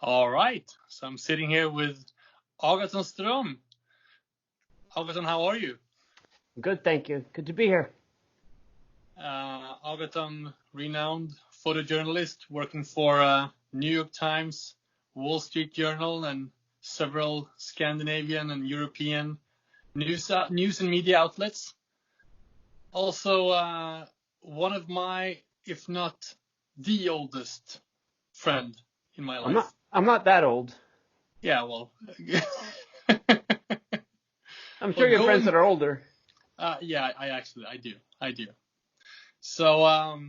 All right. So I'm sitting here with Agaton Ström. Agaton, how are you? Good, thank you. Good to be here. Agaton, renowned photojournalist, working for New York Times, Wall Street Journal, and several Scandinavian and European news and media outlets. Also, one of my, if not the oldest friend in my I'm life. not. I'm not that old. Yeah, well. I'm sure you have friends going. that are older. Yeah, I do. So,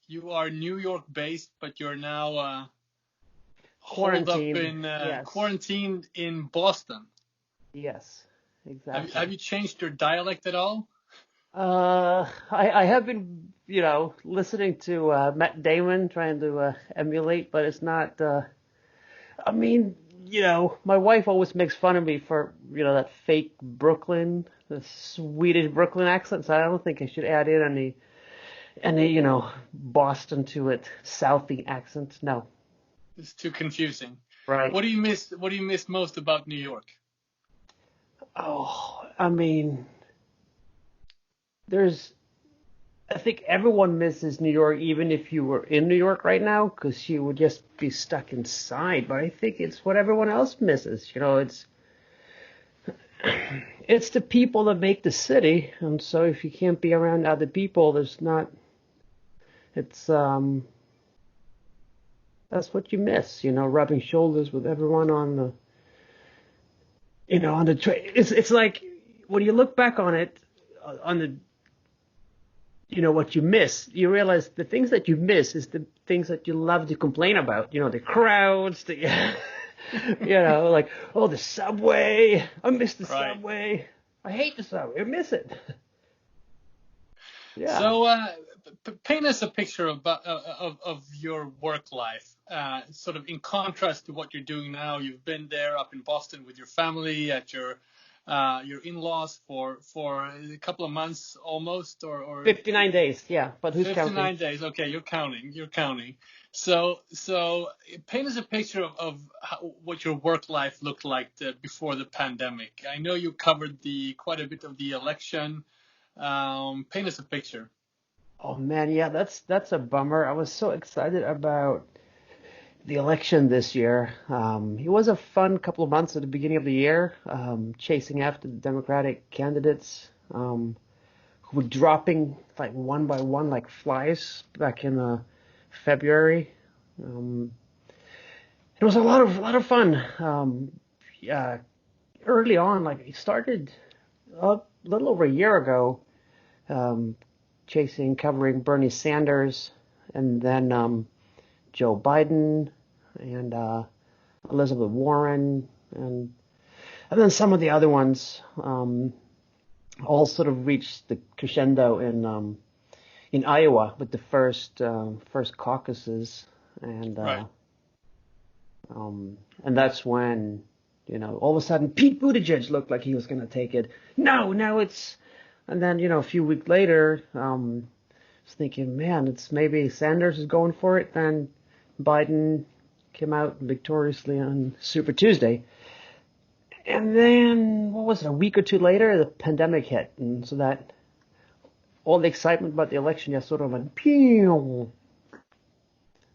you are New York based, but you're now holed up Quarantined. in Yes. quarantined in Boston. Yes. Have Exactly. you changed your dialect at all? I have been, listening to Matt Damon, trying to emulate, but it's not. I mean, my wife always makes fun of me for, that fake Brooklyn, the Swedish Brooklyn accent. So I don't think I should add in any, Boston to it, Southie accent. No. It's too confusing. Right. What do you miss? What do you miss most about New York? Oh, I mean, there's, I think everyone misses New York, even if you were in New York right now, because you would just be stuck inside. But I think it's what everyone else misses. It's the people that make the city, and so if you can't be around other people, there's not. It's That's what you miss. Rubbing shoulders with everyone on on the train. It's like when you look back on it, on the what you miss, you realize the things that you miss is the things that you love to complain about. The crowds, like, oh, the subway. I miss the Right. subway. I hate the subway. I miss it. Yeah. So, paint us a picture of your work life, sort of in contrast to what you're doing now. You've been there up in Boston with your family at your in-laws for a couple of months almost, or 59 days. Yeah, but who's counting? 59 days. Okay, you're counting. You're counting. So paint us a picture of what your work life looked like before the pandemic. I know you covered quite a bit of the election. Paint us a picture. Oh man, yeah, that's a bummer. I was so excited about the election this year. It was a fun couple of months at the beginning of the year, chasing after the Democratic candidates, who were dropping like one by one like flies back in February. Um, it was a lot of fun. Yeah, early on, like it started a little over a year ago, um, covering Bernie Sanders, and then Joe Biden and Elizabeth Warren, and then some of the other ones, all sort of reached the crescendo in Iowa with the first caucuses, and Right. that's when all of a sudden Pete Buttigieg looked like he was going to take it. No, now it's, and then a few weeks later, I was thinking, man, it's maybe Sanders is going for it. Then Biden came out victoriously on Super Tuesday. And then, what was it, a week or two later, the pandemic hit. And so that all the excitement about the election just sort of went, pew.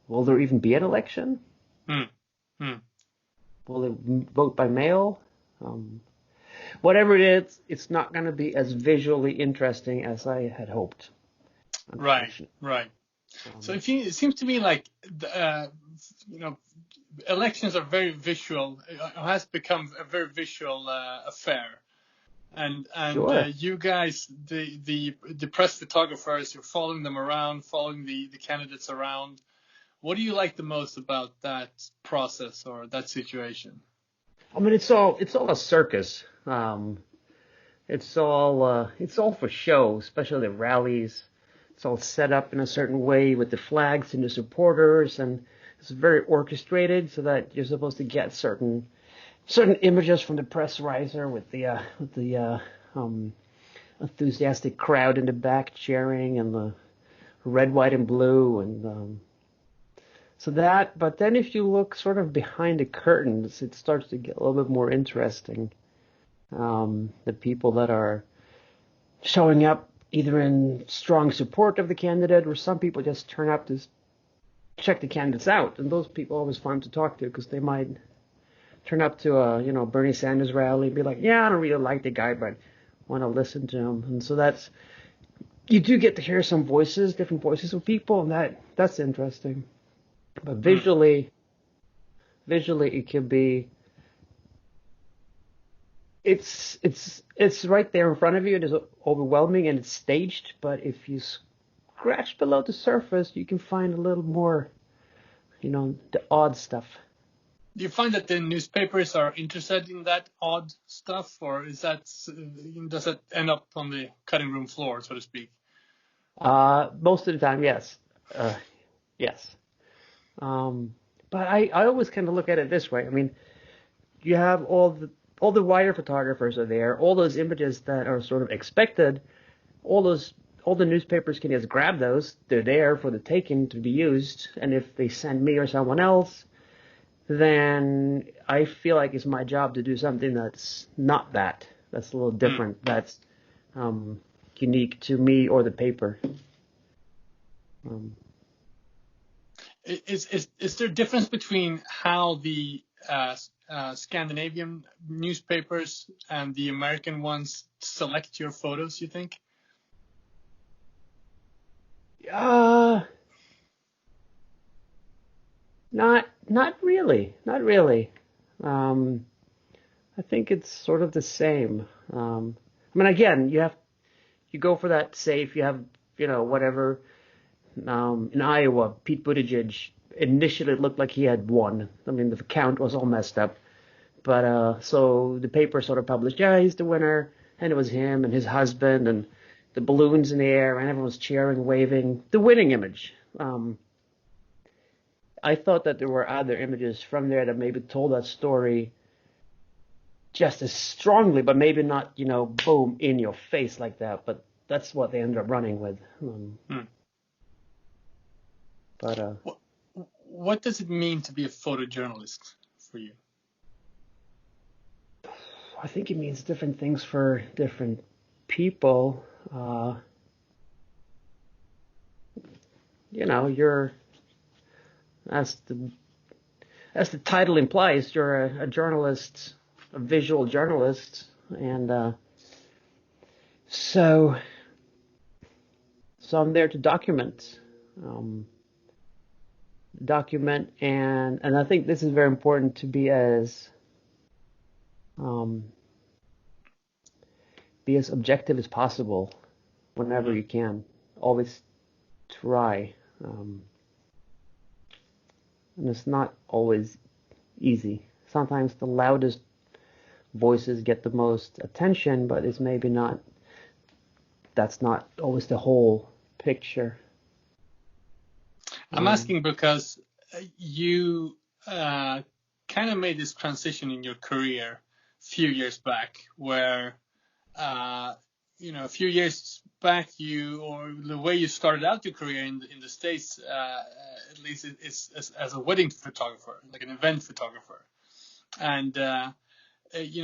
Will there even be an election? Hmm. Hmm. Will they vote by mail? Whatever it is, it's not going to be as visually interesting as I had hoped. Right. Unfortunately. Right. So it seems to me like you know elections are very visual. It has become a very visual affair. And Sure. you guys, the press photographers, you're following them around, following the candidates around. What do you like the most about that process or that situation? I mean, it's all a circus. It's all for show, especially the rallies. It's all set up in a certain way with the flags and the supporters, and it's very orchestrated so that you're supposed to get certain images from the press riser with the enthusiastic crowd in the back cheering, and the red, white, and blue, and So that, but then if you look sort of behind the curtains, it starts to get a little bit more interesting. The people that are showing up either in strong support of the candidate, or some people just turn up to check the candidates out, and those people are always fun to talk to because they might turn up to a Bernie Sanders rally and be like, yeah, I don't really like the guy, but want to listen to him. And so you do get to hear some voices, different voices of people, and that's interesting. But visually it could be, it's right there in front of you. It is overwhelming and it's staged, but if you scratch below the surface, you can find a little more, the odd stuff. Do you find that the newspapers are interested in that odd stuff, or does that end up on the cutting room floor, so to speak? Most of the time, yes. Yes. But I always kind of look at it this way. I mean, you have all the wire photographers are there, all those images that are sort of expected, all the newspapers can just grab those. They're there for the taking to be used. And if they send me or someone else, then I feel like it's my job to do something that's not that. That's a little different. That's unique to me or the paper. Is there a difference between how the Scandinavian newspapers and the American ones select your photos, you think? Not really. Not really. I think it's sort of the same. I mean, again, you go for that safe. You have, whatever. In Iowa, Pete Buttigieg initially looked like he had won. I mean, the count was all messed up. But so the paper sort of published, yeah, he's the winner, and it was him and his husband and the balloons in the air, and everyone was cheering, waving, the winning image. I thought that there were other images from there that maybe told that story just as strongly, but maybe not, boom, in your face like that. But that's what they ended up running with. But what does it mean to be a photojournalist for you? I think it means different things for different people. You're, as the title implies, you're a journalist, a visual journalist, and so I'm there to document, and I think this is very important to be as objective as possible whenever you can. Always try. And it's not always easy. Sometimes the loudest voices get the most attention, but it's maybe not. That's not always the whole picture. I'm asking because you kind of made this transition in your career a few years back, where a few years back or the way you started out your career in the States, at least, is as a wedding photographer, like an event photographer, and you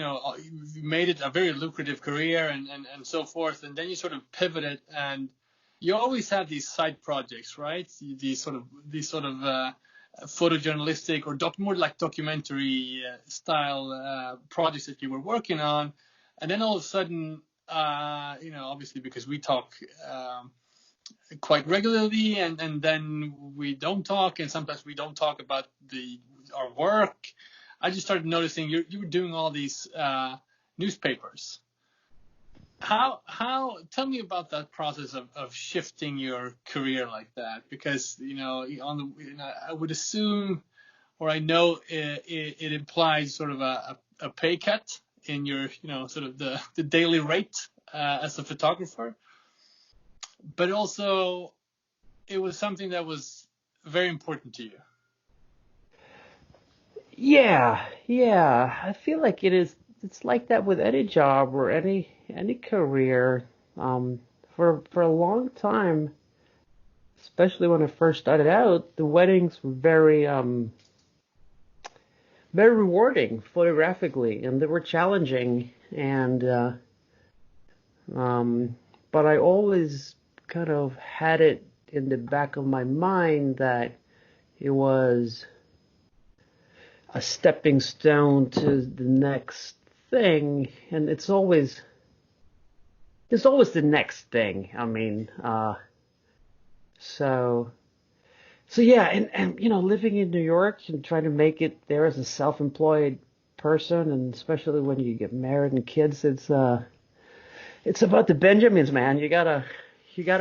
made it a very lucrative career and so forth, and then you sort of pivoted, and you always had these side projects, right? These sort of photojournalistic or more like documentary style projects that you were working on, and then all of a sudden, obviously because we talk quite regularly, and then we don't talk, and sometimes we don't talk about our work. I just started noticing you were doing all these newspapers. Tell me about that process of shifting your career like that, because I would assume, or I know it implies sort of a pay cut in your sort of the daily rate as a photographer, but also it was something that was very important to you. Yeah. I feel like it is. It's like that with any job or any career. For a long time, especially when I first started out, the weddings were very rewarding photographically, and they were challenging. And but I always kind of had it in the back of my mind that it was a stepping stone to the next thing, and there's always the next thing. I mean, so yeah, and living in New York and trying to make it there as a self-employed person, and especially when you get married and kids, it's about the Benjamins, man. You gotta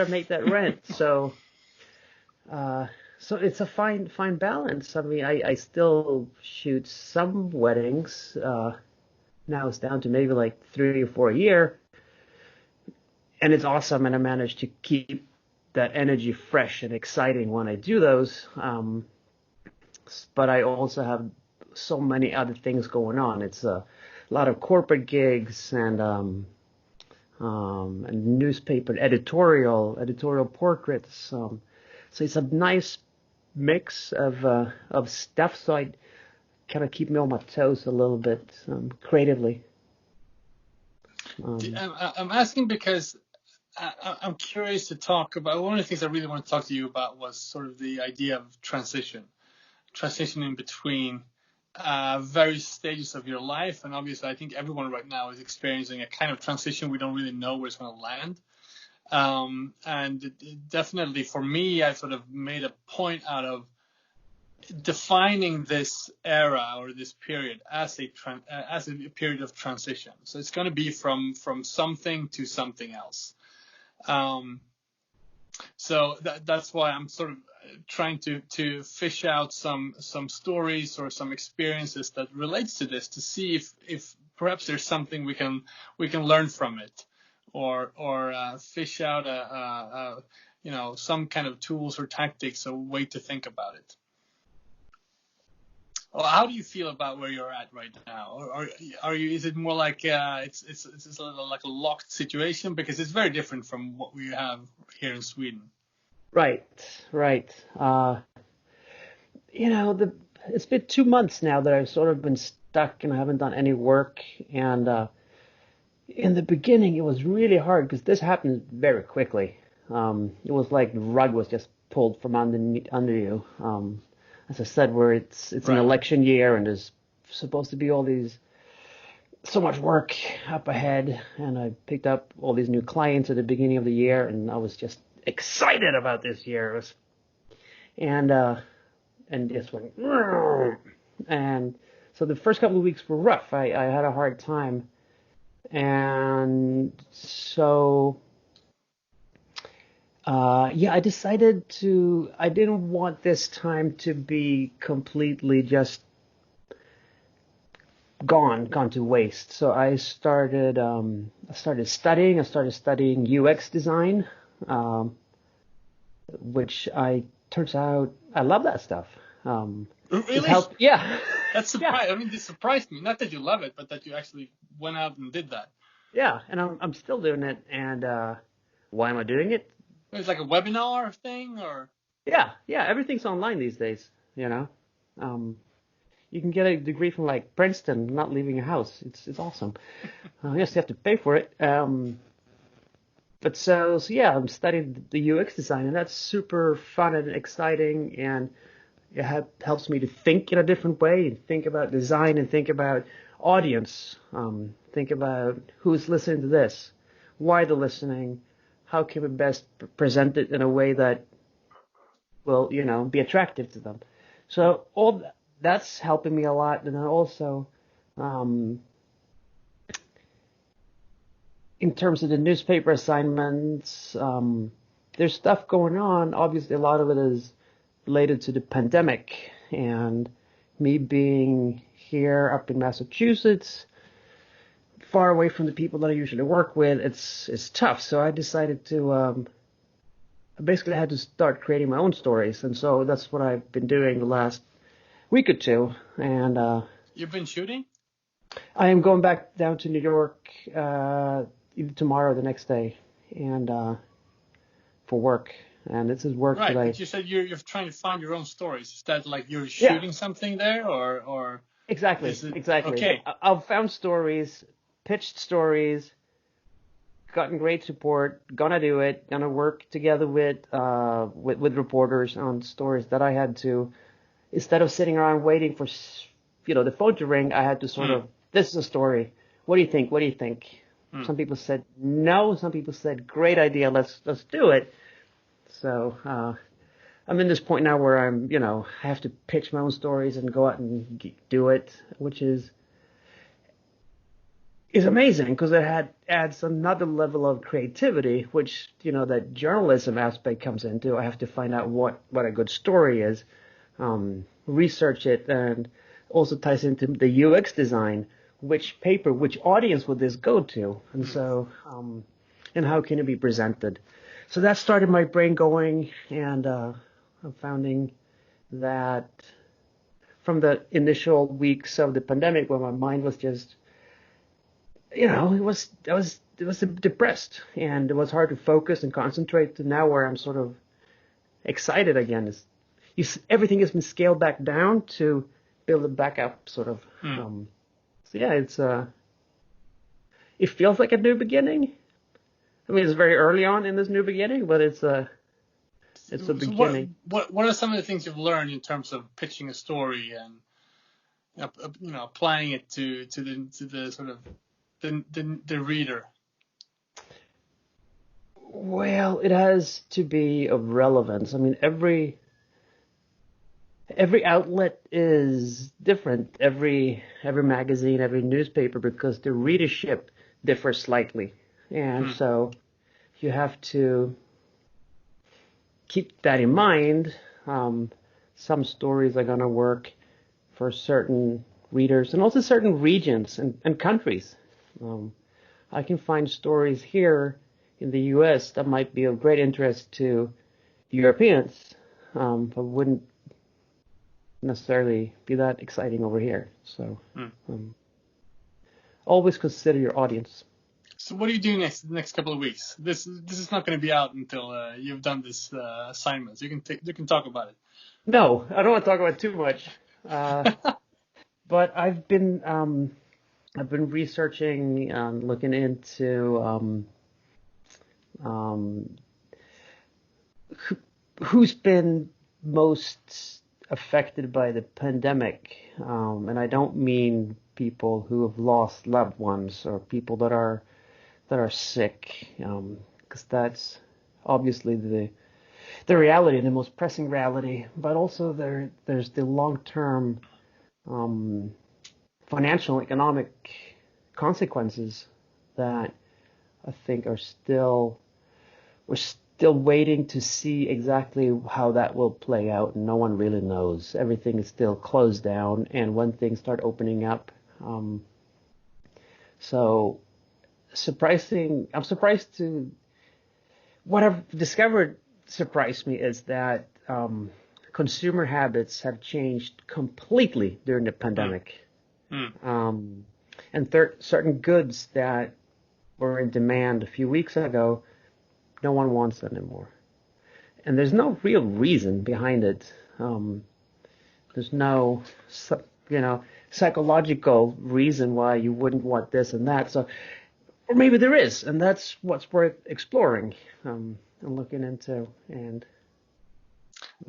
make that rent. So it's a fine balance. I mean, I still shoot some weddings. Now it's down to maybe like 3 or 4 a year, and it's awesome. And I managed to keep that energy fresh and exciting when I do those. But I also have so many other things going on. It's a lot of corporate gigs and newspaper editorial portraits. So it's a nice mix of stuff. So I kind of keep me on my toes a little bit creatively. I'm asking because I'm curious to talk about, one of the things I really want to talk to you about was sort of the idea of transitioning between various stages of your life. And obviously, I think everyone right now is experiencing a kind of transition. We don't really know where it's going to land. And definitely for me, I sort of made a point out of defining this era or this period as a period of transition. So it's going to be from something to something else. So that's why I'm sort of trying to fish out some stories or some experiences that relates to this, to see if perhaps there's something we can learn from it, or fish out some kind of tools or tactics, a way to think about it. Well, how do you feel about where you're at right now? Or are you? Is it more like it's a little like a locked situation, because it's very different from what we have here in Sweden? Right. It's been 2 months now that I've sort of been stuck and I haven't done any work. And in the beginning, it was really hard because this happened very quickly. It was like the rug was just pulled from under you. As I said, where it's an election year and there's supposed to be so much work up ahead, and I picked up all these new clients at the beginning of the year, and I was just excited about this year. And just went, and so the first couple of weeks were rough. I had a hard time, and so. I decided I didn't want this time to be completely just gone to waste. So I started studying UX design, which turns out I love that stuff. Really? Yeah. That's surprising. Yeah. I mean, this surprised me. Not that you love it, but that you actually went out and did that. Yeah, and I'm still doing it. And why am I doing it? It's like a webinar thing, or? Yeah, everything's online these days, You can get a degree from like Princeton, not leaving your house. It's awesome. Yes, you have to pay for it. But so yeah, I'm studying the UX design, and that's super fun and exciting, and it helps me to think in a different way, and think about design, and think about audience, think about who's listening to this, why they're listening. How can we best present it in a way that will, be attractive to them? So all that's helping me a lot. And then also, in terms of the newspaper assignments, there's stuff going on. Obviously, a lot of it is related to the pandemic, and me being here up in Massachusetts, far away from the people that I usually work with, it's tough. So I decided to I basically had to start creating my own stories, and so that's what I've been doing the last week or two. And you've been shooting? I am going back down to New York either tomorrow or the next day, and for work. and this is work that Right, I. but you said you're trying to find your own stories. Is that like you're Yeah, shooting something there, or exactly, is it exactly. okay? I've found stories, pitched stories, gotten great support, gonna do it, gonna work together with reporters on stories that I had to, instead of sitting around waiting for the phone to ring, I had to sort Mm, of, this is a story. What do you think? What do you think? mm. Some people said no. Some people said great idea. Let's do it. So I'm in this point now where I have to pitch my own stories and go out and do it, which is amazing because adds another level of creativity, which that journalism aspect comes into. I have to find out what a good story is, research it, and also ties into the UX design. Which paper, which audience would this go to, and so and how can it be presented? So that started my brain going, and I'm finding that from the initial weeks of the pandemic, when my mind was just it was depressed and it was hard to focus and concentrate, to now where I'm sort of excited again. Everything has been scaled back down to build it back up, sort of. Mm. So yeah, it feels like a new beginning. I mean, it's very early on in this new beginning, but it's a So beginning. what are some of the things you've learned in terms of pitching a story and applying it to the sort of the reader? Well, it has to be of relevance. I mean, every outlet is different. Every magazine, every newspaper, because the readership differs slightly, and Mm. so you have to keep that in mind. Some stories are going to work for certain readers and also certain regions and countries. Um, I can find stories here in the U.S. that might be of great interest to Europeans, but wouldn't necessarily be that exciting over here. So Mm. um, always consider your audience. So what are you doing next couple of weeks? This is not going to be out until you've done this assignment. So you can talk about No, I don't want to talk about it too much, it. but I've been researching and looking into um, who, who's been most affected by the pandemic, and I don't mean people who have lost loved ones or people that are sick, because that's obviously the reality, the most pressing reality. But also there's the long-term um, financial, economic consequences that I think we're still waiting to see exactly how that will play out, and no one really knows. Everything is still closed down, and when things start opening up, so I'm surprised to what I've discovered. Surprised me is that consumer habits have changed completely during the Mm. pandemic, Mm. um, and certain goods that were in demand a few weeks ago, no one wants anymore. And there's no real reason behind it. There's no, psychological reason why you wouldn't want this and that. So, or maybe there is, and that's what's worth exploring and looking into. And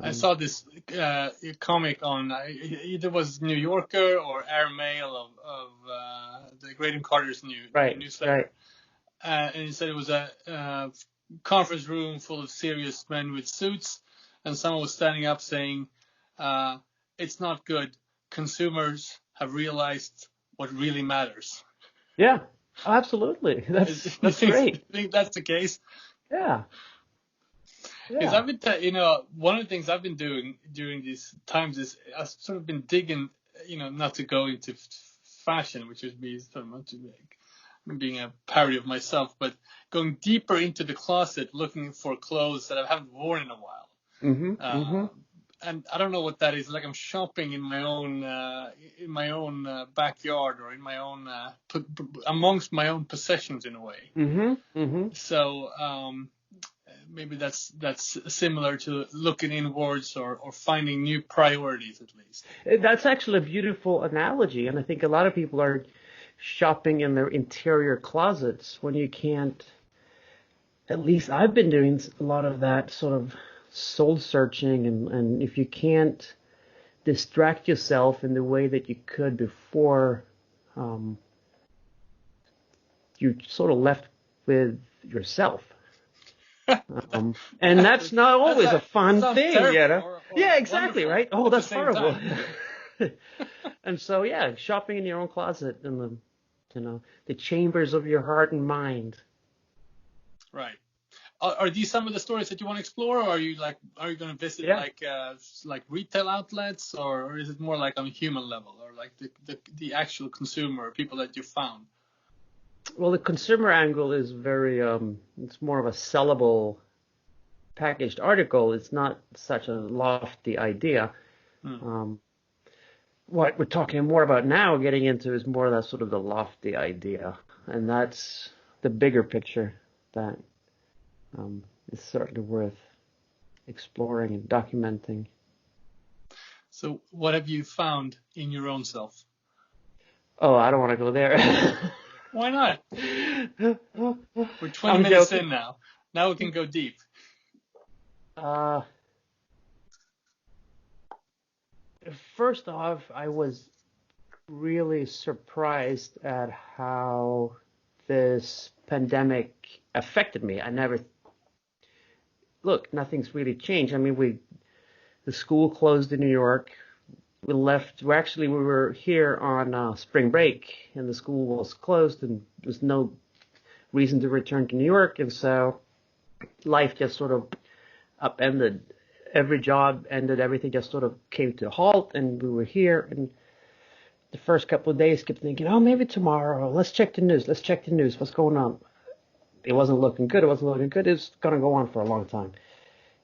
I um, saw this comic on either was New Yorker or Airmail of the Graydon Carter's new right, newsletter, right, and he said it was a conference room full of serious men with suits, and someone was standing up saying, uh, "It's not good. Consumers have realized what really matters." yeah, absolutely. That's You that's great. think that's the case? Yeah, Because yeah. one of the things I've been doing during these times is I've sort of been digging, not to go into fashion, which would be sort of not too big, being a parody of myself, but going deeper into the closet, looking for clothes that I haven't worn in a while. Mhm, mhm. And I don't know what that is. Like I'm shopping in my own backyard or in my own amongst my own possessions in a way. Mhm. Mhm. So maybe that's similar to looking inwards or finding new priorities at least. That's actually a beautiful analogy, and I think a lot of people are shopping in their interior closets when you can't. At least I've been doing a lot of that sort of soul searching, and if you can't distract yourself in the way that you could before, you're sort of left with yourself. And that's not always a fun thing, terrible, Yeah, exactly, right? Oh, that's horrible. And so, yeah, shopping in your own closet and the chambers of your heart and mind. Right. Are these some of the stories that you want to explore, or are you going to visit like retail outlets, or is it more like on a human level, or like the actual consumer, people that you found? Well, the consumer angle is very, it's more of a sellable packaged article. It's not such a lofty idea. What we're talking more about now, getting into, is more that sort of the lofty idea. And that's the bigger picture that is certainly worth exploring and documenting. So what have you found in your own self? Oh, I don't want to go there. Why not? We're 20 minutes in now. Now we can go deep. First off, I was really surprised at how this pandemic affected me. Nothing's really changed. I mean, the school closed in New York. We were here on spring break, and the school was closed, and there was no reason to return to New York, and so life just sort of upended. Every job ended, everything just sort of came to a halt, and we were here, and the first couple of days kept thinking, oh, maybe tomorrow, let's check the news, what's going on? It wasn't looking good, it's going to go on for a long time.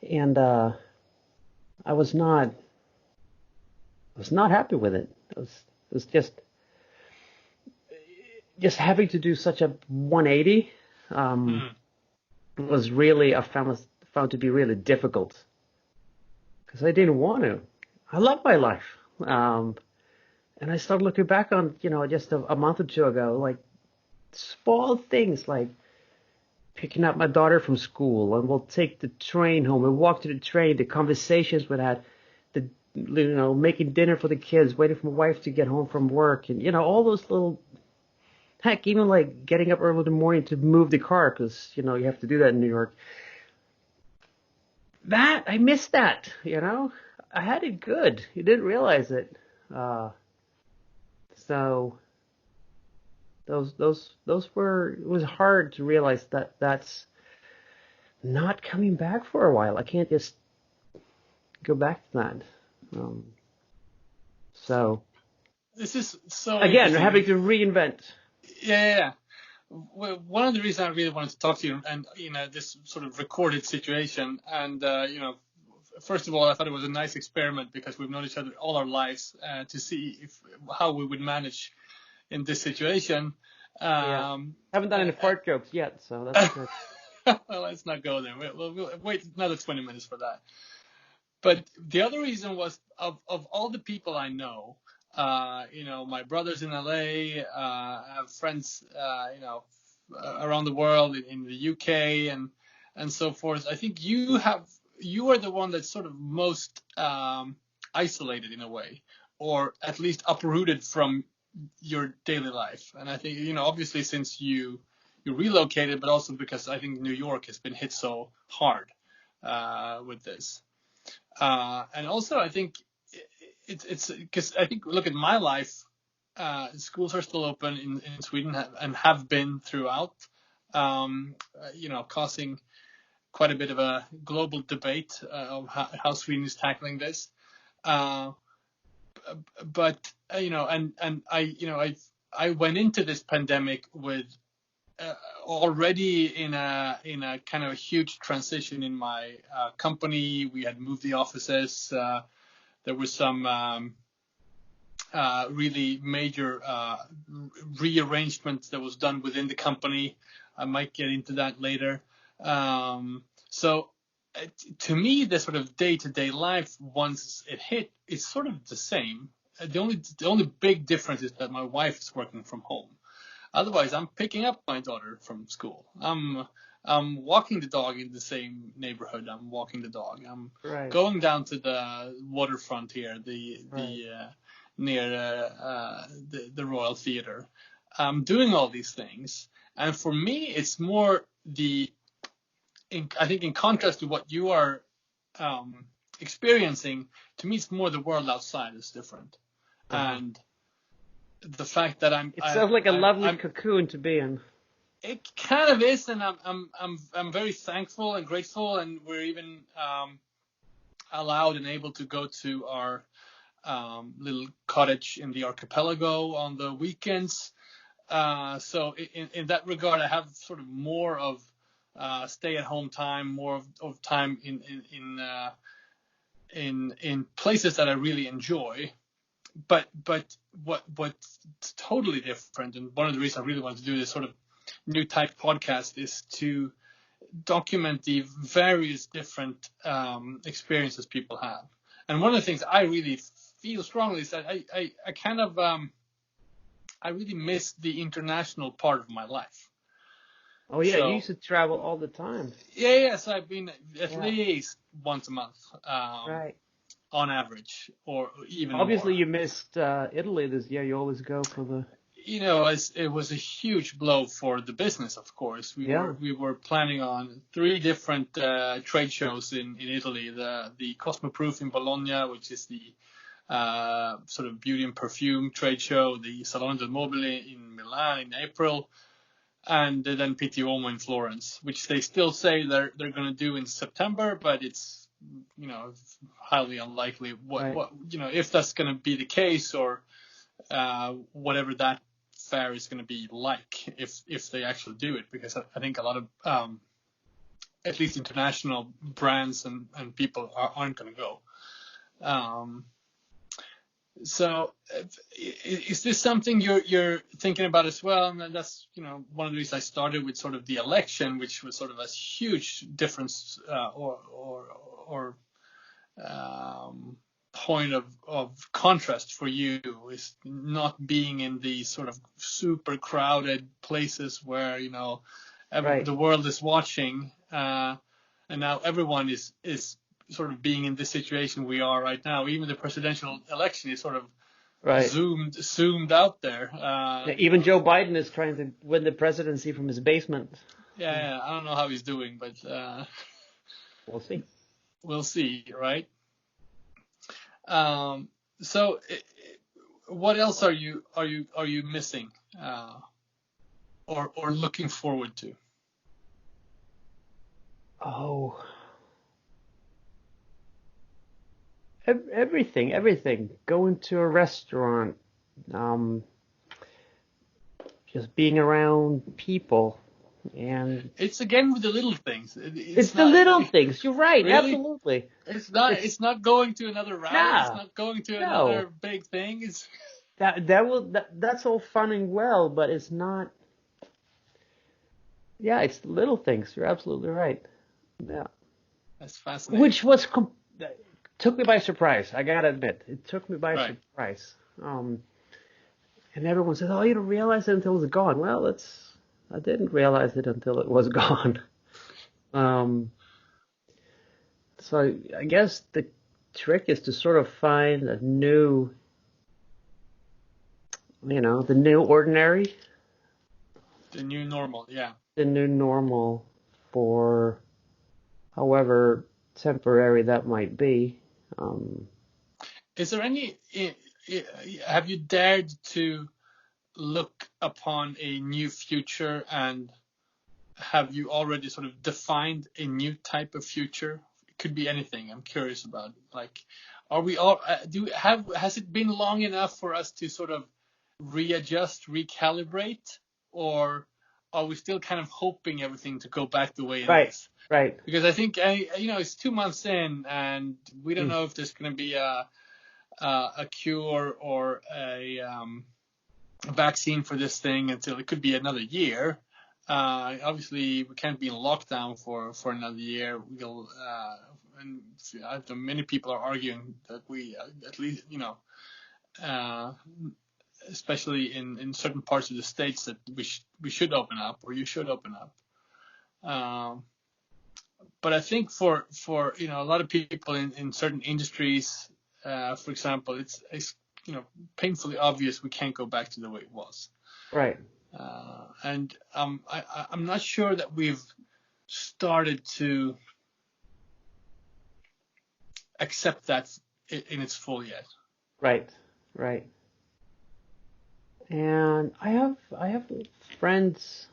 And I was not happy with it. It was just having to do such a 180 was really, I found to be really difficult, because I didn't want to. I love my life. And I started looking back on, just a month or two ago, like small things like picking up my daughter from school, and we'll take the train home and walk to the train, the conversations we had, making dinner for the kids, waiting for my wife to get home from work, and, all those little, heck, even like getting up early in the morning to move the car, because, you have to do that in New York. I missed that, I had it good. You didn't realize it. So it was hard to realize that that's not coming back for a while. I can't just go back to that. So this is so again, having to reinvent. Yeah. Well, one of the reasons I really wanted to talk to you, and this sort of recorded situation, and first of all, I thought it was a nice experiment, because we've known each other all our lives, to see how we would manage in this situation. Haven't done any fart jokes yet, so that's good. Well, let's not go there. We'll wait another 20 minutes for that. But the other reason was of all the people I know, my brother's in LA, I have friends, around the world, in the UK and so forth. I think you are the one that's sort of most isolated in a way, or at least uprooted from your daily life. And I think, obviously since you relocated, but also because I think New York has been hit so hard with this. And also I think it's because I think, look at my life, schools are still open in Sweden and have been throughout, causing quite a bit of a global debate of how Sweden is tackling this. But I went into this pandemic with already in a kind of a huge transition in my company. We had moved the offices. There was some really major rearrangement that was done within the company. I might get into that later. So to me, the sort of day-to-day life once it hit is sort of the same. The only big difference is that my wife is working from home. Otherwise, I'm picking up my daughter from school. I'm walking the dog in the same neighborhood. I'm walking the dog. I'm Right. going down to the waterfront here, Right. near the Royal Theatre. I'm doing all these things, and for me, it's more I think in contrast to what you are experiencing, to me, it's more the world outside is different, and the fact that It sounds like a lovely I'm cocoon to be in. it kind of is, and I'm very thankful and grateful, and we're even allowed and able to go to our little cottage in the archipelago on the weekends. So in that regard, I have sort of more of stay-at-home time, more of time in places that I really enjoy. But what's totally different, and one of the reasons I really want to do this sort of new type podcast is to document the various different experiences people have. And one of the things I really feel strongly is that I kind of I really miss the international part of my life. Oh yeah, you So used to travel all the time. yeah, so I've been at Yeah. least once a month Right. on average, or even Obviously, more. you missed Italy this year. You always go for the. It was a huge blow for the business, of course. Yeah. We were planning on 3 different trade shows in Italy. The Cosmoproof in Bologna, which is the sort of beauty and perfume trade show, the Salone del Mobile in Milan in April, and then Pitti Uomo in Florence, which they still say they're going to do in September, but it's highly unlikely. Right. What if that's going to be the case, or whatever that fair is going to be like if they actually do it, because I think a lot of at least international brands and people aren't going to go. So is this something you're thinking about as well? And that's one of the reasons I started with sort of the election, which was sort of a huge difference or point of contrast for you, is not being in these sort of super crowded places where Right. the world is watching, and now everyone is sort of being in this situation we are right now. Even the presidential election is sort of Right. zoomed out there. Yeah, even Joe Biden is trying to win the presidency from his basement. Yeah, I don't know how he's doing, but We'll see. we'll see, right? So what else are you missing, or looking forward to? Oh, everything. Going to a restaurant, just being around people, and It's again with the little things. it's the not little things. You're right, really. absolutely. It's not going to another rally. It's Nah, not going to another no. big thing. It's That's all fun and well, but it's not. Yeah, it's the little things. You're absolutely right. Yeah, That's fascinating. which took me by surprise. I gotta admit, it took me by Right. surprise. And everyone says, "Oh, you don't realize it until it's gone." Well, I didn't realize it until it was gone. So I guess the trick is to sort of find a new, the new ordinary, The new normal. Yeah. the new normal for however temporary that might be. Is there any? Have you dared to look upon a new future, and have you already sort of defined a new type of future? It could be anything. I'm curious about. Like, are we all? Has it been long enough for us to sort of readjust, recalibrate, or are we still kind of hoping everything to go back the way it Right, is? right. Because I think it's 2 months in, and we don't know if there's going to be a cure or a vaccine for this thing until it could be another year. Obviously, we can't be in lockdown for another year. And many people are arguing that we, at least, uh, especially in certain parts of the states, that we should open up, or you should open up. But I think for a lot of people in certain industries, for example, it's painfully obvious we can't go back to the way it was. Right. And I'm not sure that we've started to accept that in its full yet. Right. Right. And I have friends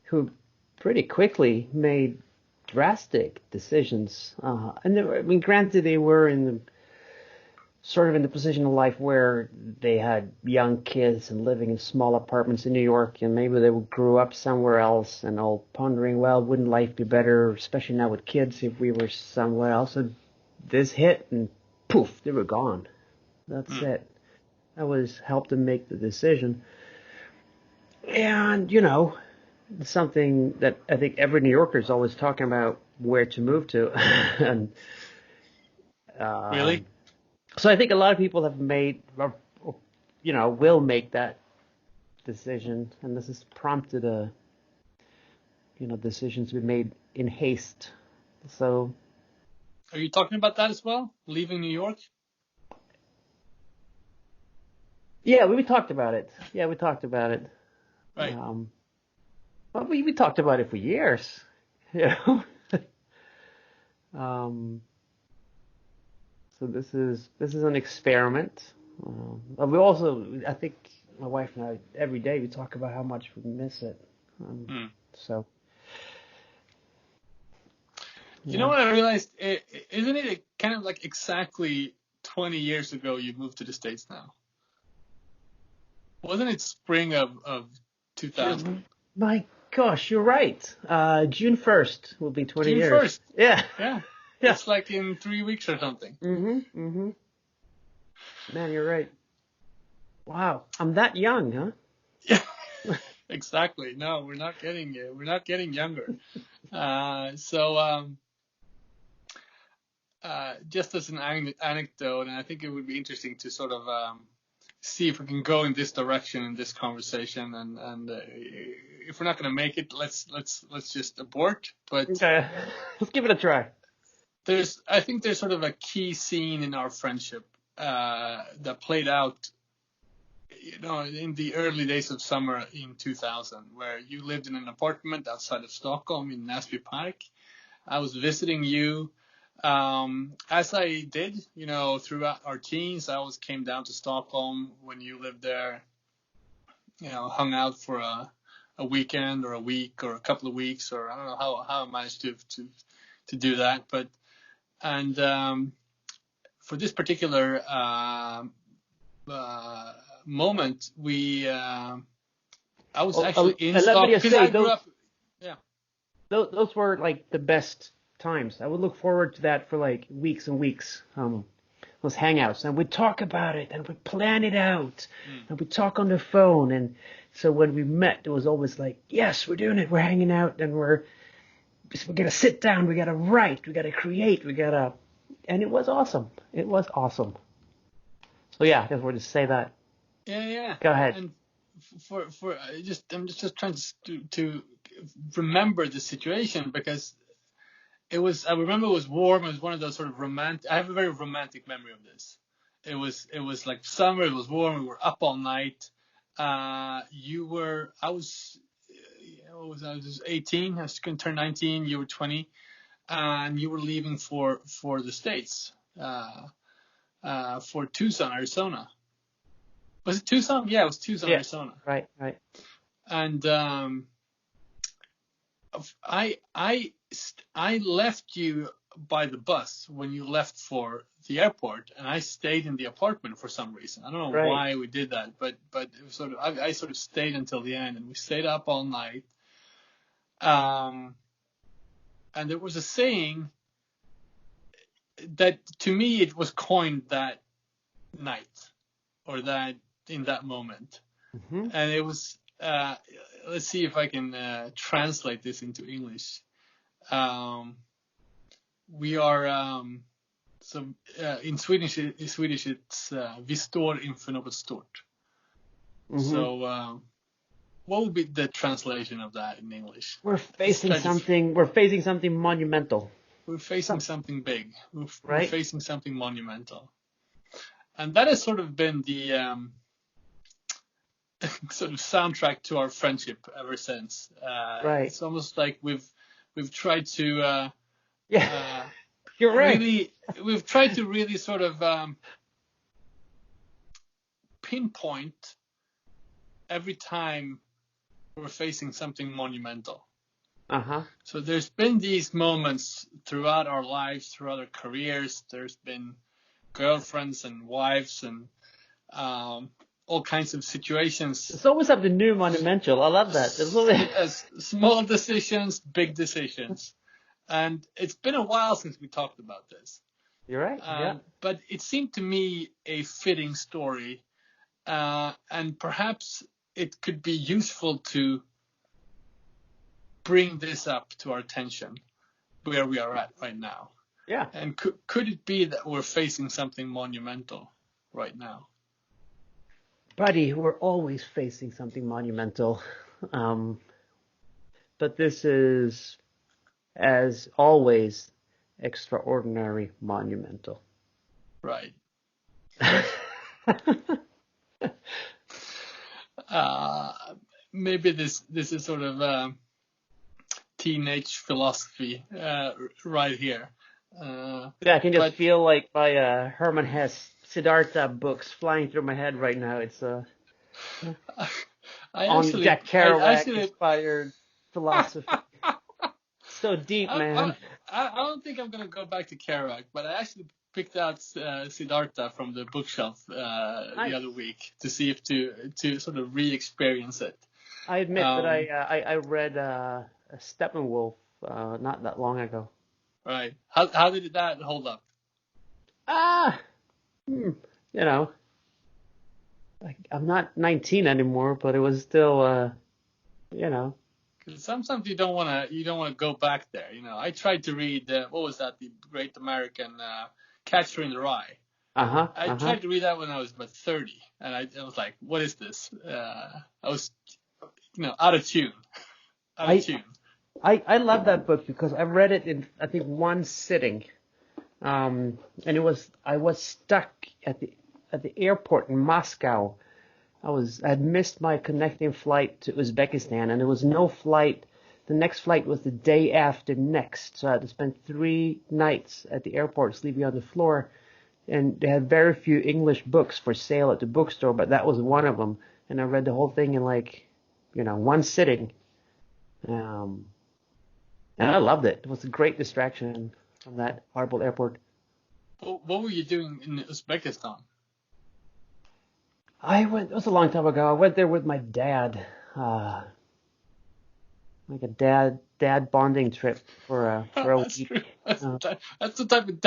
who pretty quickly made drastic decisions. And I mean, granted, they were sort of in the position of life where they had young kids and living in small apartments in New York, and maybe they grew up somewhere else and all pondering, well, wouldn't life be better, especially now with kids, if we were somewhere else? And this hit, and poof, they were gone. That's it. That was helped them make the decision. And, something that I think every New Yorker is always talking about where to move to. And Really? So I think a lot of people have made, or will make that decision, and this has prompted decisions to be made in haste. So. Are you talking about that as well? Leaving New York? Yeah, we talked about it. Right. Well, we talked about it for years. So this is an experiment. We also, I think, my wife and I, every day we talk about how much we miss it. So. You know what I realized? Isn't it kind of like exactly 20 years ago you moved to the States now? Wasn't it spring of 2000? My gosh, you're right. June 1st will be 20 years. June 1st. Yeah. Yeah. It's like in 3 weeks or something. Man, you're right. Wow, I'm that young, huh? Yeah. Exactly. No, we're not getting younger. Just as an anecdote, and I think it would be interesting to sort of see if we can go in this direction in this conversation, and if we're not going to make it, let's just abort. But okay, let's give it a try. I think there's sort of a key scene in our friendship that played out, in the early days of summer in 2000, where you lived in an apartment outside of Stockholm in Näsby Park. I was visiting you. As I did, throughout our teens, I always came down to Stockholm when you lived there, hung out for a weekend or a week or a couple of weeks, or I don't know how I managed to do that. And for this particular moment, I was actually in Stockholm because I grew up. Yeah. Those were like the best times. I would look forward to that for like weeks and weeks. Those hangouts, and we'd talk about it, and we'd plan it out, and we'd talk on the phone. And so when we met, it was always like, yes, we're doing it. We're hanging out, and we're gonna sit down. We gotta write. We gotta create. And it was awesome. It was awesome. So yeah, I just wanted to say that. Yeah. Go ahead. And I'm just trying to remember the situation, because I remember it was warm. It was one of those sort of romantic. I have a very romantic memory of this. It was like summer. It was warm. We were up all night. I was 18. I was going to turn 19. You were 20, and you were leaving for the States, for Tucson, Arizona. Was it Tucson? Yeah, it was Tucson, yeah. Arizona. Right. And I left you by the bus when you left for the airport, and I stayed in the apartment for some reason. I don't know why we did that, but it was sort of I sort of stayed until the end, and we stayed up all night. And there was a saying that to me it was coined that night, or that in that moment, and it was let's see if I can translate this into English. We are in Swedish it's vi står inför något stort. Mm-hmm. So what would be the translation of that in English? We're facing something monumental. We're facing something big. We're Right? facing something monumental. And that has sort of been the sort of soundtrack to our friendship ever since. Right. It's almost like we've tried to You're right. we've tried to really sort of pinpoint every time we're facing something monumental. Uh-huh. So there's been these moments throughout our lives, throughout our careers. There's been girlfriends and wives and all kinds of situations. It's always something new, monumental. I love that. Small decisions, big decisions. And it's been a while since we talked about this. You're right. Yeah. But it seemed to me a fitting story. And perhaps it could be useful to bring this up to our attention where we are at right now. Yeah. And could it be that we're facing something monumental right now? Buddy, we're always facing something monumental. But this is, as always, extraordinary monumental. Right. Maybe this is sort of teenage philosophy right here. I can just feel like my Herman Hesse Siddhartha books flying through my head right now. It's on Jack Kerouac inspired philosophy. So deep, man. I don't think I'm gonna go back to Kerouac, but I actually picked out Siddhartha from the bookshelf the other week to see if to sort of re-experience it. I admit that I read Steppenwolf not that long ago. Right. How did that hold up? You know, I'm not 19 anymore, but it was still, you know. Because sometimes you don't want to go back there. You know, I tried to read what was that? The Great American Catcher in the Rye. I tried to read that when I was about 30, and I was like, what is this? I was, out of tune. I love that book because I read it in, I think, one sitting. And I was stuck at the airport in Moscow. I had missed my connecting flight to Uzbekistan, and there was no flight. The next flight was the day after next, so I had to spend 3 nights at the airport sleeping on the floor. And they had very few English books for sale at the bookstore, but that was one of them. And I read the whole thing in one sitting. And I loved it. It was a great distraction from that horrible airport. What were you doing in Uzbekistan? It was a long time ago. I went there with my dad. Like a dad bonding trip for a week. True. That's the type of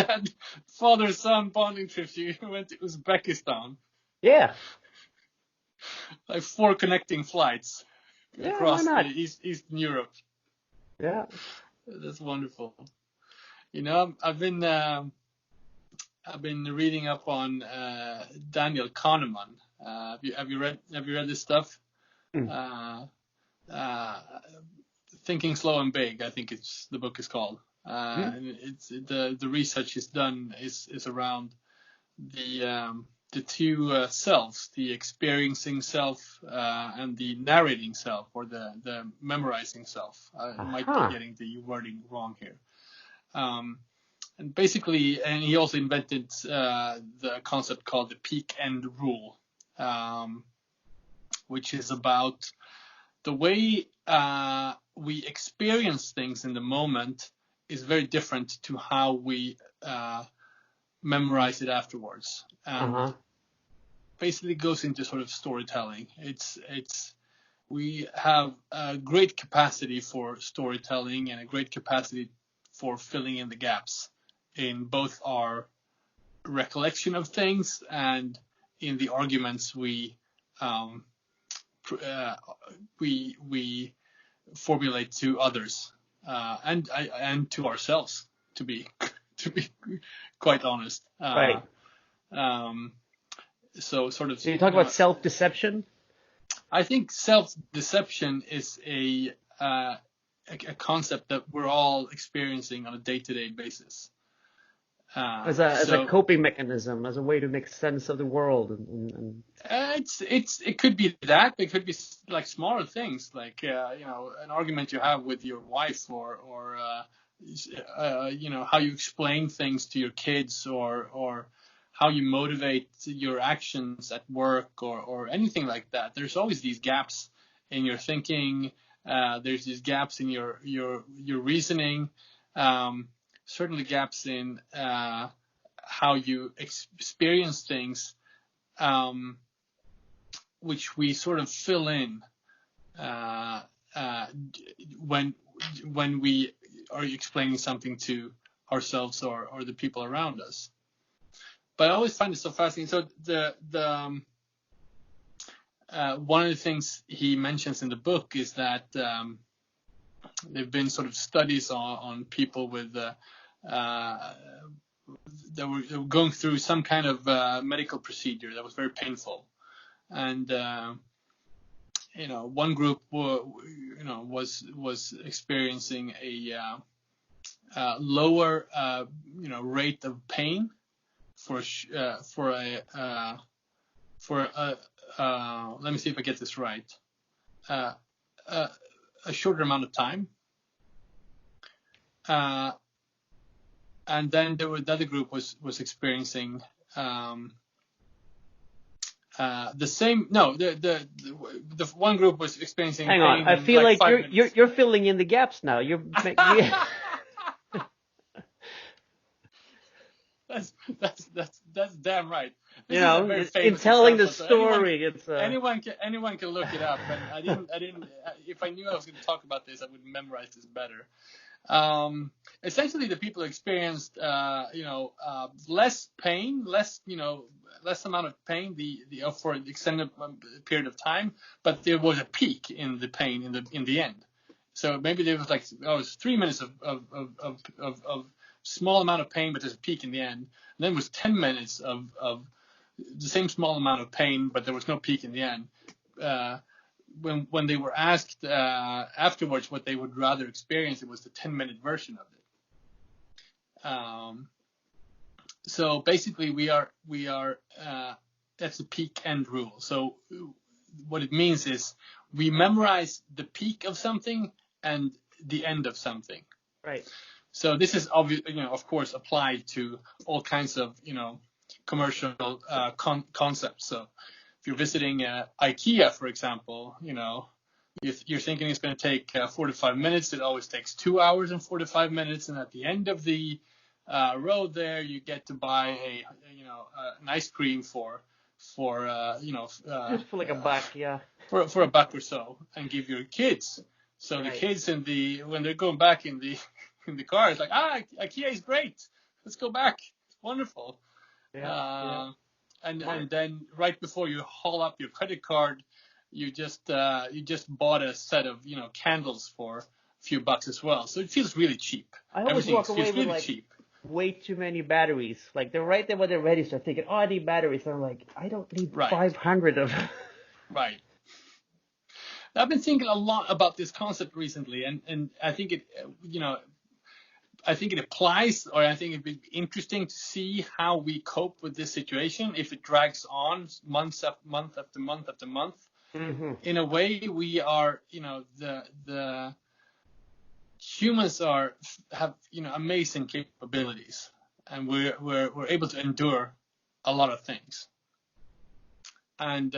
father-son bonding trip you went to Uzbekistan. Yeah. Like 4 connecting flights across Eastern Europe. Yeah. That's wonderful. I've been reading up on Daniel Kahneman. Have you read this stuff? Thinking Slow and Big, I think the book is called. And it's the research is done is around the two selves, the experiencing self and the narrating self, or the memorizing self. I might be getting the wording wrong here. And basically, and he also invented the concept called the peak end rule, which is about the way we experience things in the moment is very different to how we memorize it afterwards. Basically goes into sort of storytelling. We have a great capacity for storytelling and a great capacity for filling in the gaps in both our recollection of things and in the arguments we we formulate to others, and to ourselves, to be to be quite honest. Right. So sort of. So you talk about self-deception? I think self-deception is a concept that we're all experiencing on a day-to-day basis. As a coping mechanism, as a way to make sense of the world, and it could be that. It could be like smaller things, like an argument you have with your wife, or how you explain things to your kids, or how you motivate your actions at work, or anything like that. There's always these gaps in your thinking. There's these gaps in your reasoning. Certainly gaps in how you experience things, which we sort of fill in when we are explaining something to ourselves or the people around us. But I always find it so fascinating. So the one of the things he mentions in the book is that there've been sort of studies on people with that were going through some kind of medical procedure that was very painful, and one group was experiencing a lower rate of pain for let me see if I get this right, a shorter amount of time. And then the other group was experiencing the same. No, the one group was experiencing. Hang on, I feel like you're filling in the gaps now. You're. That's damn right. In telling the story, anyone can look it up. And I didn't. If I knew I was going to talk about this, I would memorize this better. Essentially, the people experienced, less pain, less amount of pain, for an extended period of time, but there was a peak in the pain in the end. So maybe there was it was 3 minutes of small amount of pain, but there's a peak in the end. And then it was 10 minutes of the same small amount of pain, but there was no peak in the end. When they were asked afterwards what they would rather experience, it was the 10-minute version of it. So basically, we are that's the peak end rule. So what it means is we memorize the peak of something and the end of something. Right. So this is of course, applied to all kinds of commercial concepts. So if you're visiting IKEA, for example, you're thinking it's going to take 45 minutes. It always takes 2 hours and 45 minutes. And at the end of the road there, you get to buy an ice cream for like a buck, yeah. For a buck or so, and give your kids. So right. The kids when they're going back in the car, it's like, IKEA is great. Let's go back. It's wonderful. Yeah. And then right before you haul up your credit card, you just bought a set of candles for a few bucks as well. So it feels really cheap. I always walk away with cheap. Way too many batteries. Like they're right there when they're ready, so thinking, I need batteries. And I'm like, I don't need 500 of them. Right. I've been thinking a lot about this concept recently, and I think it applies, or I think it'd be interesting to see how we cope with this situation if it drags on month after month after month after month. Mm-hmm. In a way, we are, the humans have amazing capabilities, and we're able to endure a lot of things. And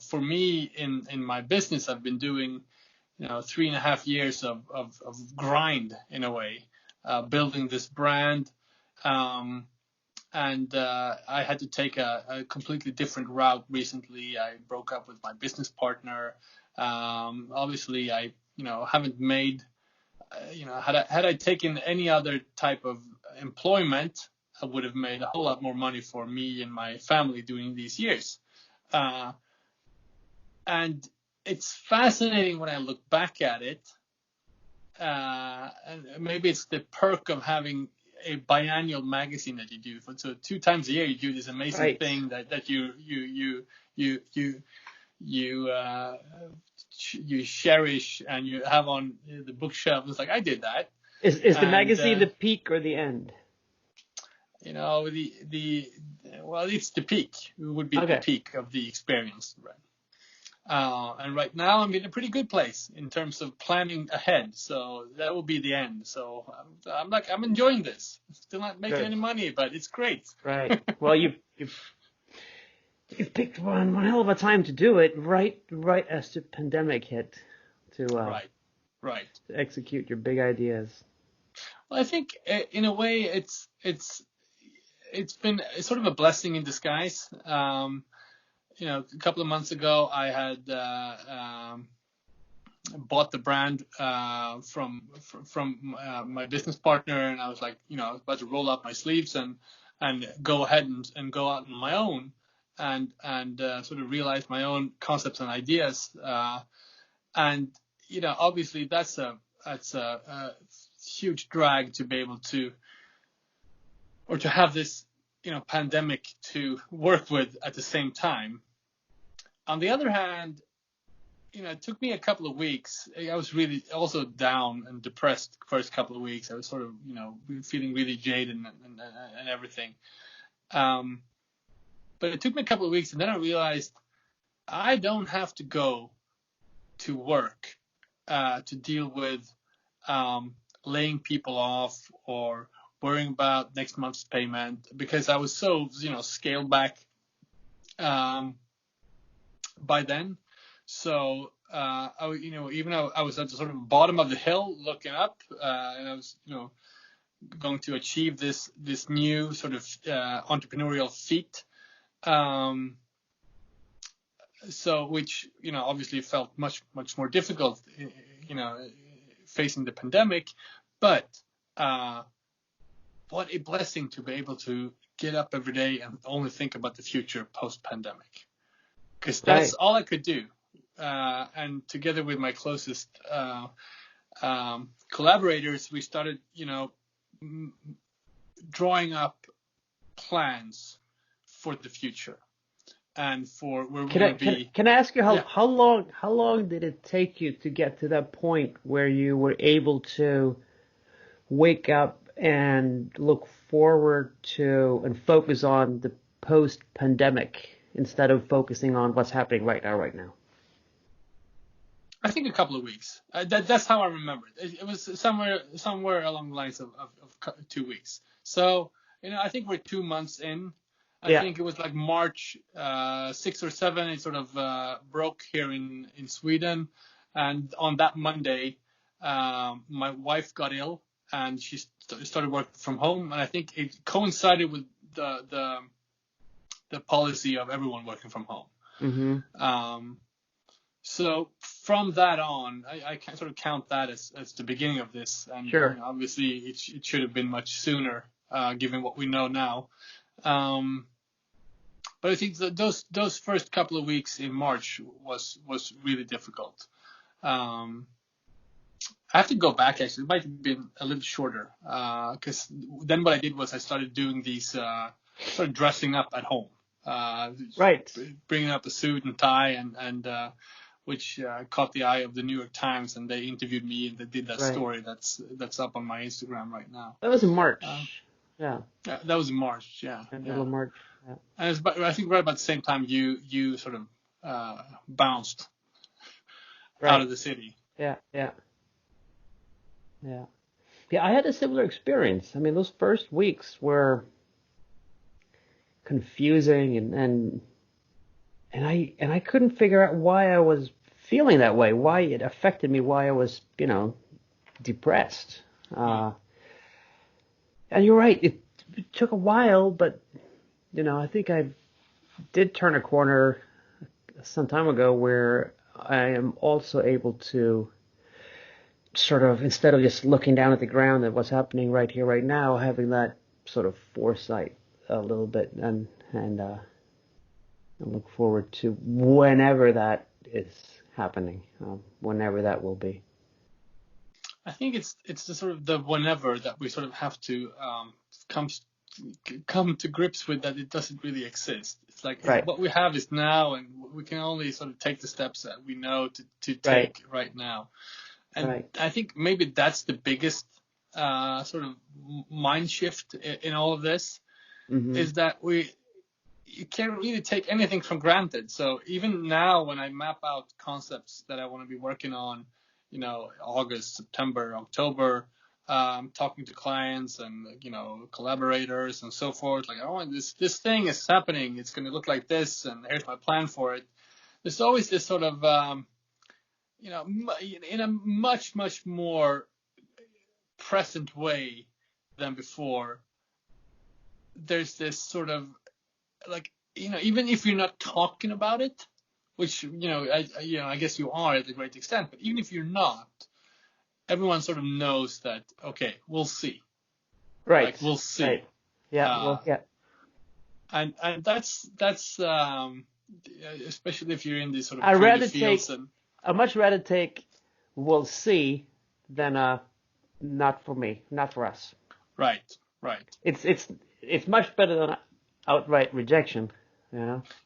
for me in my business, I've been doing 3.5 years of grind in a way. Building this brand, and I had to take a completely different route recently. I broke up with my business partner. Obviously, I haven't made had I taken any other type of employment, I would have made a whole lot more money for me and my family during these years. And it's fascinating when I look back at it. And maybe it's the perk of having a biannual magazine that you do. So 2 times a year you do this amazing Right. thing that you cherish and you have on the bookshelf. It's like I did that, Is the and magazine the peak or the end? the well, it's the peak. It would be the Okay. peak of the experience, right? And right now I'm in a pretty good place in terms of planning ahead. So that will be the end. So I'm enjoying this. Still not making Good. any money, but it's great. Right. Well, you've picked one hell of a time to do it. Right as the pandemic hit Right, right. to execute your big ideas. Well, I think in a way it's been sort of a blessing in disguise. A couple of months ago, I had bought the brand from my business partner, and I was like, I was about to roll up my sleeves and go ahead and go out on my own and sort of realize my own concepts and ideas. And obviously that's a huge drag to be able to, or to have this pandemic to work with at the same time. On the other hand, it took me a couple of weeks. I was really also down and depressed the first couple of weeks. I was sort of feeling really jaded and everything. But it took me a couple of weeks, and then I realized I don't have to go to work to deal with laying people off or worrying about next month's payment, because I was so scaled back by then. So even though I was at the sort of bottom of the hill looking up, and I was going to achieve this new sort of entrepreneurial feat, so which obviously felt much more difficult facing the pandemic, but what a blessing to be able to get up every day and only think about the future post-pandemic, because that's all I could do. And together with my closest collaborators, we started, drawing up plans for the future and for where we're going to be. Can I ask you how long did it take you to get to that point where you were able to wake up and look forward to and focus on the post-pandemic instead of focusing on what's happening right now? I think a couple of weeks. That's how I remember it. It was somewhere along the lines of 2 weeks. So, I think we're 2 months in. I think it was like March 6 or 7. It sort of broke here in Sweden. And on that Monday, my wife got ill and she started working from home. And I think it coincided with the policy of everyone working from home. Mm-hmm. So from that on, I can sort of count that as the beginning of this. And sure. Obviously, it should have been much sooner, given what we know now. But I think that those first couple of weeks in March was really difficult. I have to go back, actually. It might have been a little shorter, because then what I did was I started doing these sort of dressing up at home. Right. Bringing up a suit and tie and which caught the eye of the New York Times, and they interviewed me and they did that story that's up on my Instagram right now. That was in March. Yeah. That was in March. Yeah. Middle of March. Yeah. And it was, I think, right about the same time you sort of bounced out of the city. Yeah. I had a similar experience. I mean, those first weeks were confusing and I couldn't figure out why I was feeling that way, why it affected me, why I was, depressed. And you're right, it took a while, but, I think I did turn a corner some time ago where I am also able to sort of, instead of just looking down at the ground at what's happening right here, right now, having that sort of foresight a little bit and look forward to whenever that is happening, whenever that will be. I think it's the sort of the whenever that we sort of have to come come to grips with, that it doesn't really exist. It's like Right. what we have is now, and we can only sort of take the steps that we know to Right. take right now. And Right. I think maybe that's the biggest sort of mind shift in all of this, Mm-hmm. is that you can't really take anything for granted. So even now, when I map out concepts that I want to be working on, August, September, October, talking to clients and collaborators and so forth, like, oh, this thing is happening. It's going to look like this, and here's my plan for it. There's always this sort of in a much more present way than before. There's this sort of, like, even if you're not talking about it, which I guess you are at a great extent, but even if you're not, everyone sort of knows that, okay, we'll see. Right. Like, we'll see. Right. Yeah. Well. Yeah. And that's especially if you're in these sort of I'd creative rather fields. I'd much rather take "we'll see" than "not for me," not for us. Right. It's much better than outright rejection.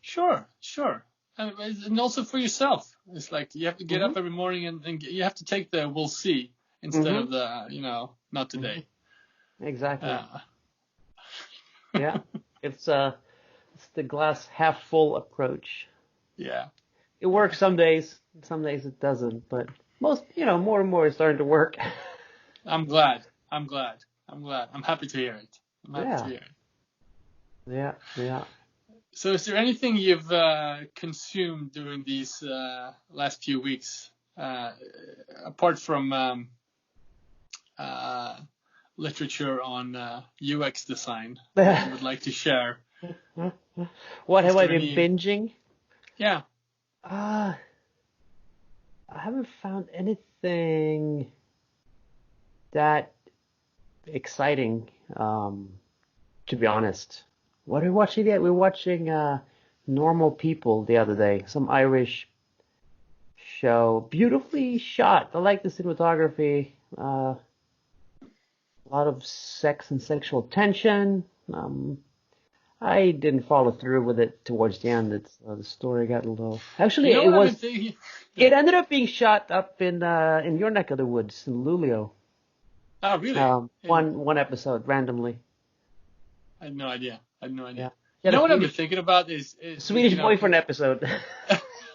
Sure. And also for yourself. It's like you have to get Mm-hmm. up every morning and you have to take the "we'll see" instead Mm-hmm. of the not today. Exactly. Yeah. It's the glass half full approach. Yeah. It works some days it doesn't, but most, more and more is starting to work. I'm glad. I'm happy to hear it. Yeah. Yeah. Yeah. So is there anything you've consumed during these last few weeks, apart from literature on UX design, that you would like to share? What Is have I there been any? binging? Yeah. I haven't found anything that exciting, to be honest. What are we watching yet? We were watching Normal People the other day, some Irish show. Beautifully shot. I like the cinematography. A lot of sex and sexual tension. I didn't follow through with it towards the end. The story got a little. Actually, You know it what I've was. been thinking? It ended up being shot up in your neck of the woods in Luleå. Oh, really? One episode randomly. I had no idea. Yeah. You Yeah, know the what I've been Swedish thinking about is Swedish boyfriend episode.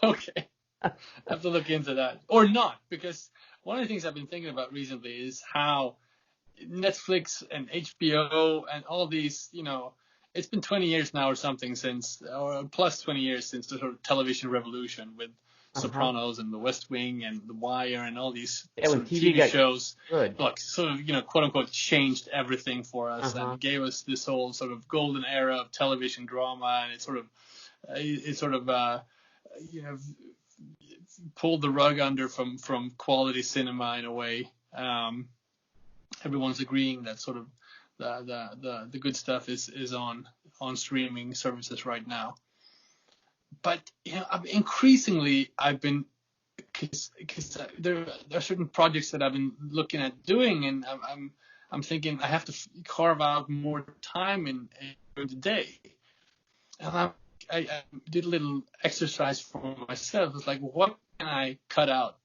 Okay. I have to look into that. Or not, because one of the things I've been thinking about recently is how Netflix and HBO and all these, it's been 20 years now or something since, or plus 20 years since the sort of television revolution with Uh-huh. Sopranos and The West Wing and The Wire and all these Yeah, sort when of TV TV got shows, good. like, sort of, quote unquote, changed everything for us Uh-huh. and gave us this whole sort of golden era of television drama, and it sort of you know pulled the rug under from quality cinema in a way. Everyone's agreeing that sort of the good stuff is on streaming services right now. But increasingly I've been, because there are certain projects that I've been looking at doing, and I'm thinking I have to carve out more time in the day. And I did a little exercise for myself. It's like, what can I cut out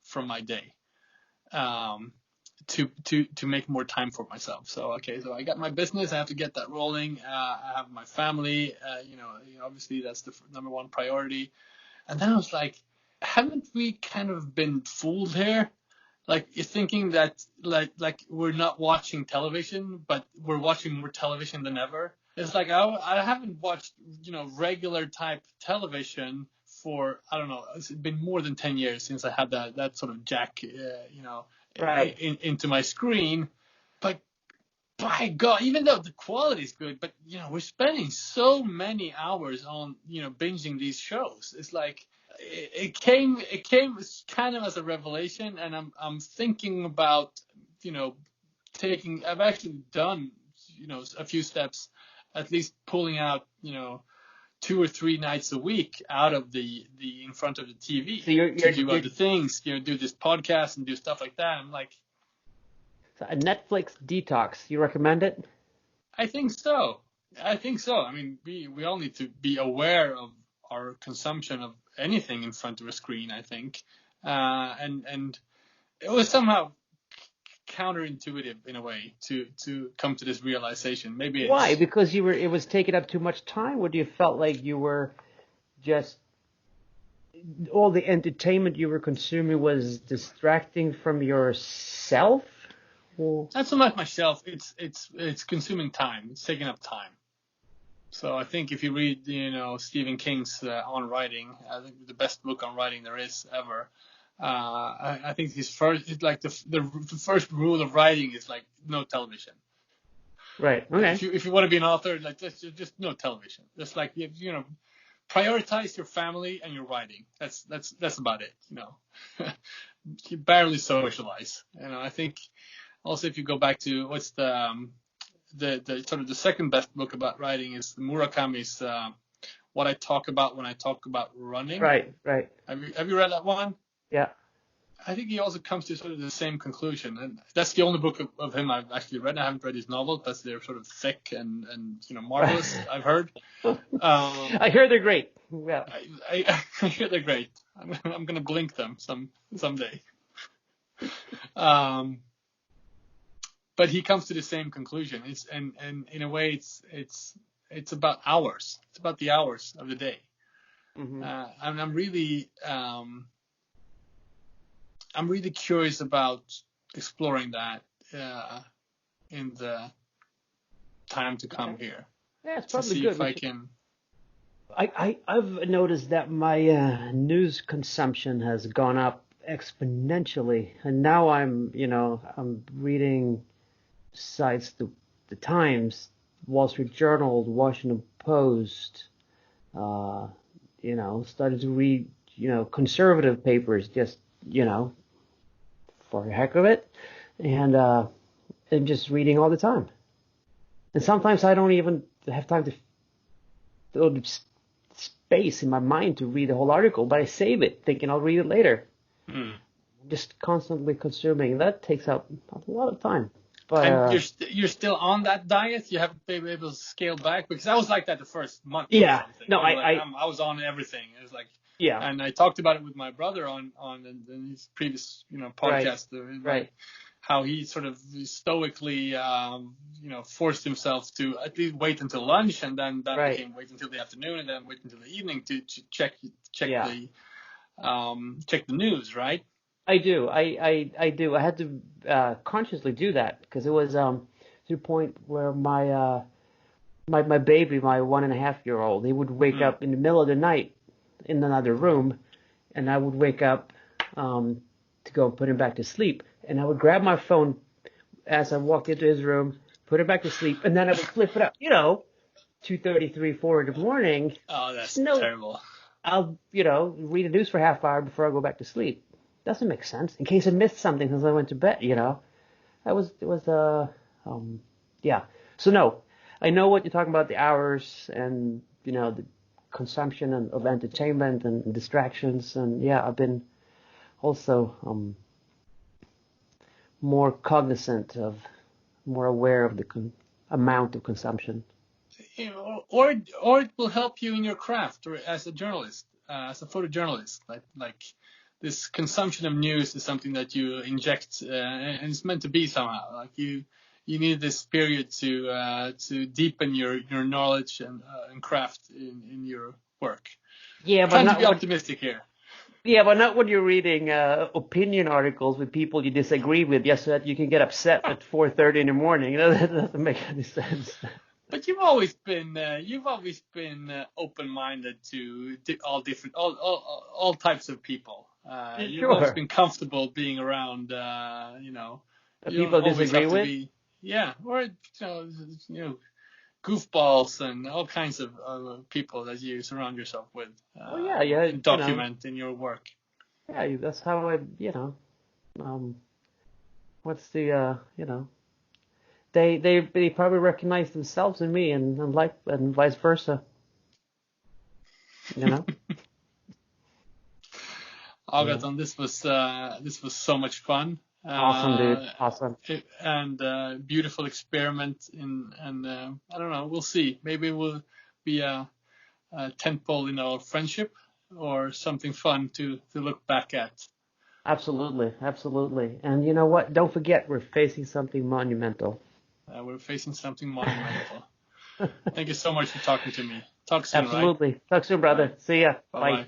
from my day to make more time for myself? So so I got my business. I have to get that rolling. I have my family. Obviously that's the number one priority. And then I was like, haven't we kind of been fooled here? Like, you're thinking that like we're not watching television, but we're watching more television than ever. It's like I haven't watched regular type television for, I don't know, it's been more than 10 years since I had that sort of jack Right. into my screen. But by God, even though the quality is good, but we're spending so many hours on binging these shows. It's like it came kind of as a revelation, and I'm thinking about taking. I've actually done a few steps, at least pulling out 2 or 3 nights a week out of the in front of the TV So you're, to you're, do you're other things, do this podcast and do stuff like that. I'm like, so a Netflix detox. You recommend it? I think so. I think so. I mean, we all need to be aware of our consumption of anything in front of a screen, I think. And it was somehow counterintuitive in a way to come to this realization. Maybe Why? it's Because it was taking up too much time, or do you felt like you were just all the entertainment you were consuming was distracting from yourself? Well, not so much myself. It's consuming time. It's taking up time. So I think if you read, Stephen King's On Writing, I think the best book on writing there is ever. I think his first, it's like the first rule of writing is like no television. right. Like Okay. if you want to be an author, like just no television. Just like prioritize your family and your writing. That's about it. You barely socialize. I think also if you go back to what's the sort of the second best book about writing is Murakami's What I Talk About When I Talk About Running. Right. Right. Have you read that one? Yeah. I think he also comes to sort of the same conclusion, and that's the only book of him I've actually read. I haven't read his novels, but they're sort of thick and marvelous. I've heard. I hear they're great. Yeah. I hear they're great. I'm gonna blink them someday. But he comes to the same conclusion. And in a way, it's about hours. It's about the hours of the day. Mm-hmm. And I'm really curious about exploring that in the time to come here. Yeah, it's To probably see good. if I can. I've noticed that my news consumption has gone up exponentially, and now I'm reading sites the Times, Wall Street Journal, the Washington Post. Started to read conservative papers just for the heck of it, and just reading all the time. And sometimes I don't even have time to space in my mind to read the whole article, but I save it thinking I'll read it later. Just constantly consuming. That takes up a lot of time. But And you're still on that diet? You haven't been able to scale back? Because I was like that the first month or yeah, something. no, I was on everything. It was like, yeah, and I talked about it with my brother on his previous podcast. right. How he sort of stoically forced himself to at least wait until lunch, and then that Right. became wait until the afternoon, and then wait until the evening to check Yeah. check the news, right? I do. I do. I had to consciously do that because it was to the point where my baby, my 1.5-year-old, he would wake up in the middle of the night in another room, and I would wake up to go and put him back to sleep, and I would grab my phone as I walked into his room, put him back to sleep, and then I would flip it up. 2:30, 3, 4 in the morning. Oh, that's No. terrible. I'll read the news for half hour before I go back to sleep. Doesn't make sense. In case I missed something since I went to bed, yeah. So no, I know what you're talking about, the hours and the consumption of entertainment and distractions, and yeah, I've been also more cognizant of, more aware of the amount of consumption. Or it will help you in your craft, or as a journalist, as a photojournalist. Like this consumption of news is something that you inject, and it's meant to be somehow. Like you need this period to deepen your knowledge and craft in your work. Yeah, but Trying to not be optimistic here. Yeah, but not when you're reading opinion articles with people you disagree with, just so that you can get upset at 4:30 in the morning. That doesn't make any sense. But you've always been open-minded to all types of people. You've always Sure. been comfortable being around. You People don't always disagree have to with? be, or goofballs and all kinds of people that you surround yourself with. Yeah, and document in your work. Yeah, that's how what's the they probably recognize themselves in me and vice versa. you know? Yeah. Agaton, this was so much fun. Awesome, dude. Awesome. And beautiful experiment and I don't know, we'll see. Maybe it will be a tentpole in our friendship or something fun to look back at. Absolutely, absolutely. And you know what? Don't forget, we're facing something monumental. We're facing something monumental. Thank you so much for talking to me. Talk soon, right? Absolutely. Talk soon, All right. brother. See ya. Bye Bye. bye.